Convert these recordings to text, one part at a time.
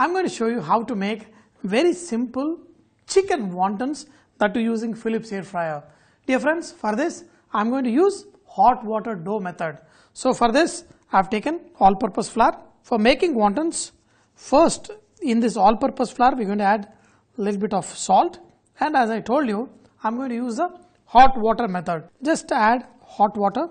I'm going to show you how to make very simple chicken wontons that are using Philips air fryer. Dear friends, for this I'm going to use hot water dough method. So for this I have taken all-purpose flour. For making wontons, first in this all-purpose flour we are going to add a little bit of salt, and as I told you I'm going to use the hot water method. Just add hot water,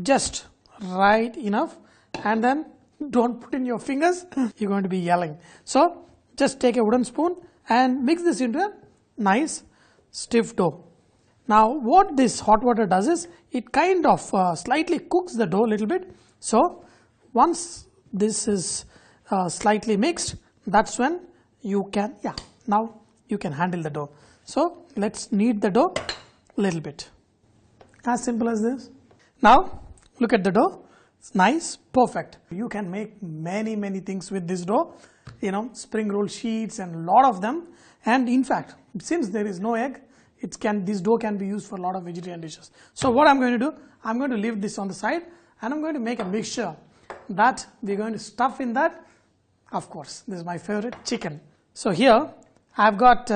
just right enough, and then don't put in your fingers, you're going to be yelling. So just take a wooden spoon and mix this into a nice stiff dough. Now what this hot water does is it kind of slightly cooks the dough a little bit. So once this is slightly mixed, that's when you can, now you can handle the dough. So let's knead the dough a little bit. As simple as this. Now look at the dough. It's nice, perfect. You can make many things with this dough. You know, spring roll sheets and a lot of them. And in fact, since there is no egg, this dough can be used for a lot of vegetarian dishes. So what I'm going to do, I'm going to leave this on the side and I'm going to make a mixture that we're going to stuff in that. Of course, this is my favorite, chicken. So here I've got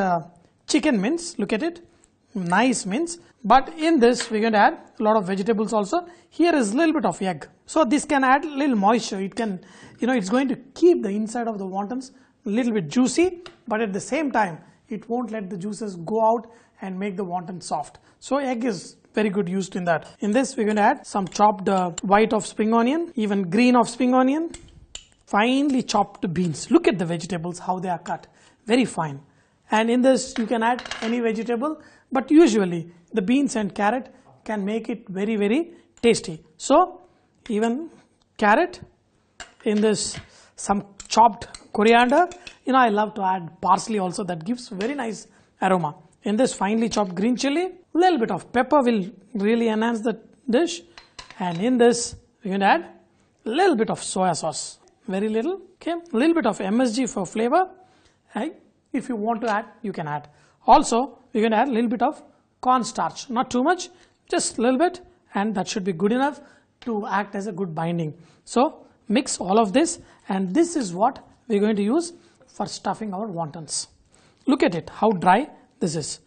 chicken mince, look at it, nice mince. But in this we're going to add a lot of vegetables also. Here is a little bit of egg. So this can add a little moisture. It can, it's going to keep the inside of the wontons a little bit juicy, but at the same time it won't let the juices go out and make the wonton soft. So egg is very good used in that. In this we're going to add some chopped white of spring onion, even green of spring onion, finely chopped beans. Look at the vegetables, how they are cut, very fine. And in this you can add any vegetable, but usually the beans and carrot can make it very tasty. So even carrot, in this some chopped coriander, I love to add parsley also, that gives very nice aroma. In this finely chopped green chili, little bit of pepper will really enhance the dish, and in this we're going to add a little bit of soya sauce, very little, okay, a little bit of MSG for flavor. If you want to add, you can add. Also we're going to add a little bit of cornstarch, not too much, just a little bit, and that should be good enough to act as a good binding. So mix all of this, and this is what we're going to use for stuffing our wontons. Look at it, how dry this is,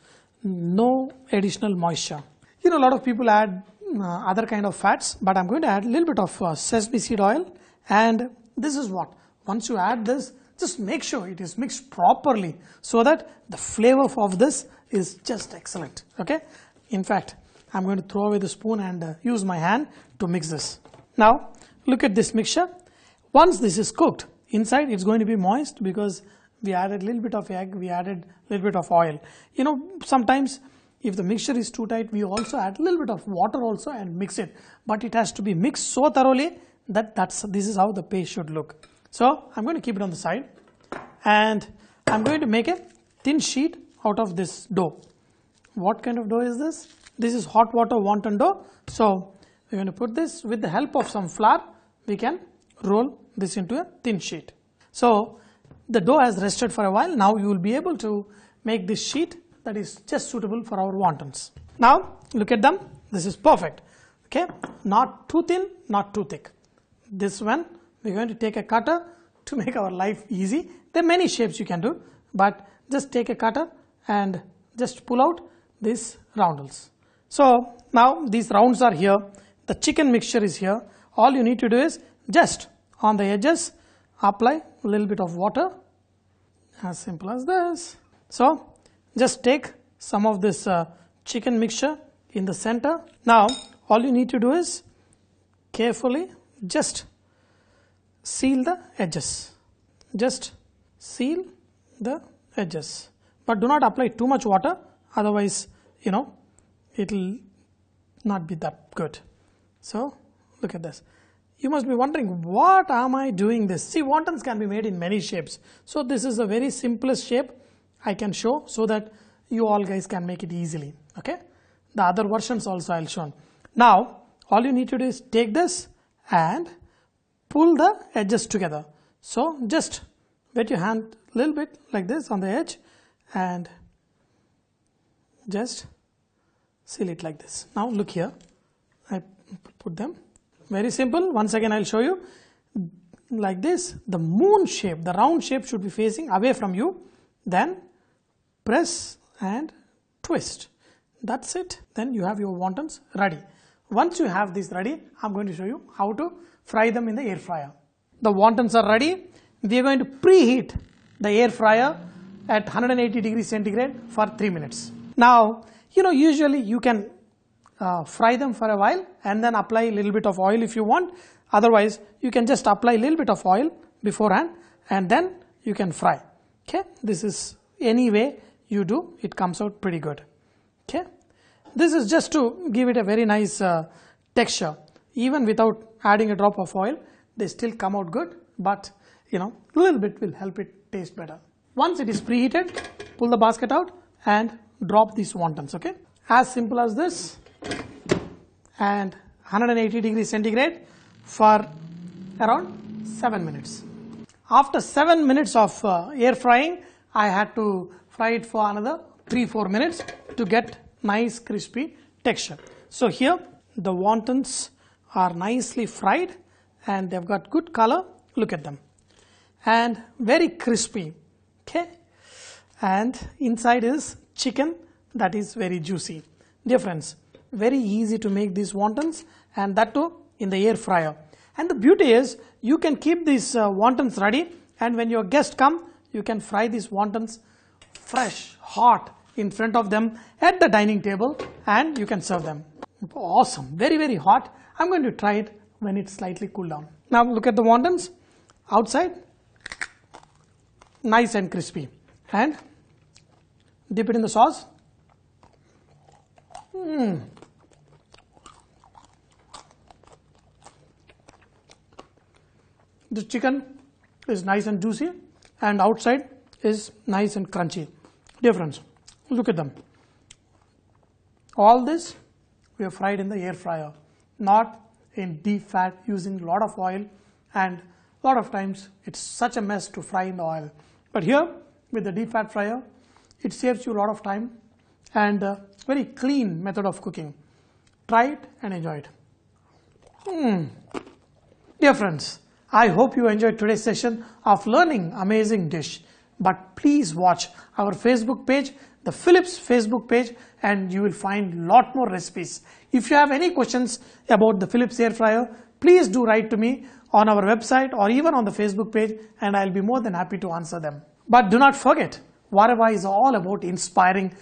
no additional moisture. A lot of people add other kind of fats, but I'm going to add a little bit of sesame seed oil, and this is what, once you add this, just make sure it is mixed properly so that the flavor of this is just excellent. Okay. In fact, I'm going to throw away the spoon and use my hand to mix this. Now look at this mixture. Once this is cooked, inside it's going to be moist because we added a little bit of egg, we added a little bit of oil. Sometimes if the mixture is too tight, we also add a little bit of water also and mix it. But it has to be mixed so thoroughly that this is how the paste should look. So I'm going to keep it on the side, and I'm going to make a thin sheet out of this dough. What kind of dough is this? This is hot water wonton dough. So we're going to put this with the help of some flour. We can roll this into a thin sheet. So the dough has rested for a while. Now you will be able to make this sheet that is just suitable for our wontons. Now look at them. This is perfect. Okay, not too thin, not too thick. This one we're going to take a cutter to make our life easy. There are many shapes you can do, but just take a cutter and just pull out these roundels. So now these rounds are here. The chicken mixture is here. All you need to do is just on the edges apply a little bit of water, as simple as this. So just take some of this chicken mixture in the center. Now all you need to do is carefully just seal the edges. Just seal the edges, but do not apply too much water, otherwise it will not be that good. So look at this. You must be wondering, what am I doing this? See, wontons can be made in many shapes. So this is the very simplest shape I can show so that you all guys can make it easily. Okay. The other versions also I'll show. Now all you need to do is take this and pull the edges together. So just wet your hand a little bit like this on the edge and just seal it like this. Now look here, I put them, very simple. Once again I'll show you. like this, the moon shape, the round shape should be facing away from you. Then press and twist. That's it. Then you have your wontons ready. Once you have this ready, I'm going to show you how to fry them in the air fryer. The wontons are ready. We are going to preheat the air fryer at 180 degrees centigrade for 3 minutes. Now, usually you can fry them for a while and then apply a little bit of oil if you want. Otherwise, you can just apply a little bit of oil beforehand and then you can fry. Okay, this is any way you do, it comes out pretty good. Okay, this is just to give it a very nice texture. Even without adding a drop of oil, they still come out good, but a little bit will help it taste better. Once it is preheated, pull the basket out and drop these wontons. Okay, as simple as this, and 180 degrees centigrade for around 7 minutes. After 7 minutes of air frying, I had to fry it for another 3-4 minutes to get nice crispy texture. So here the wontons are nicely fried and they've got good color. Look at them, and very crispy. Okay, and inside is chicken that is very juicy. Dear friends, very easy to make these wontons, and that too in the air fryer. And the beauty is you can keep these wontons ready, and when your guests come, you can fry these wontons fresh, hot in front of them at the dining table, and you can serve them. Awesome, very, very hot. I'm going to try it when it's slightly cooled down. Now look at the wontons outside, nice and crispy, and dip it in the sauce. The chicken is nice and juicy and outside is nice and crunchy. Dear friends, look at them. All this we have fried in the air fryer, not in deep fat using a lot of oil, and a lot of times it's such a mess to fry in the oil. But here with the deep fat fryer, it saves you a lot of time and a very clean method of cooking. Try it and enjoy it. Dear friends, I hope you enjoyed today's session of learning amazing dish. But please watch our Facebook page, the Philips Facebook page, and you will find lot more recipes. If you have any questions about the Philips air fryer, please do write to me on our website or even on the Facebook page, and I'll be more than happy to answer them. But do not forget, VahChef is all about inspiring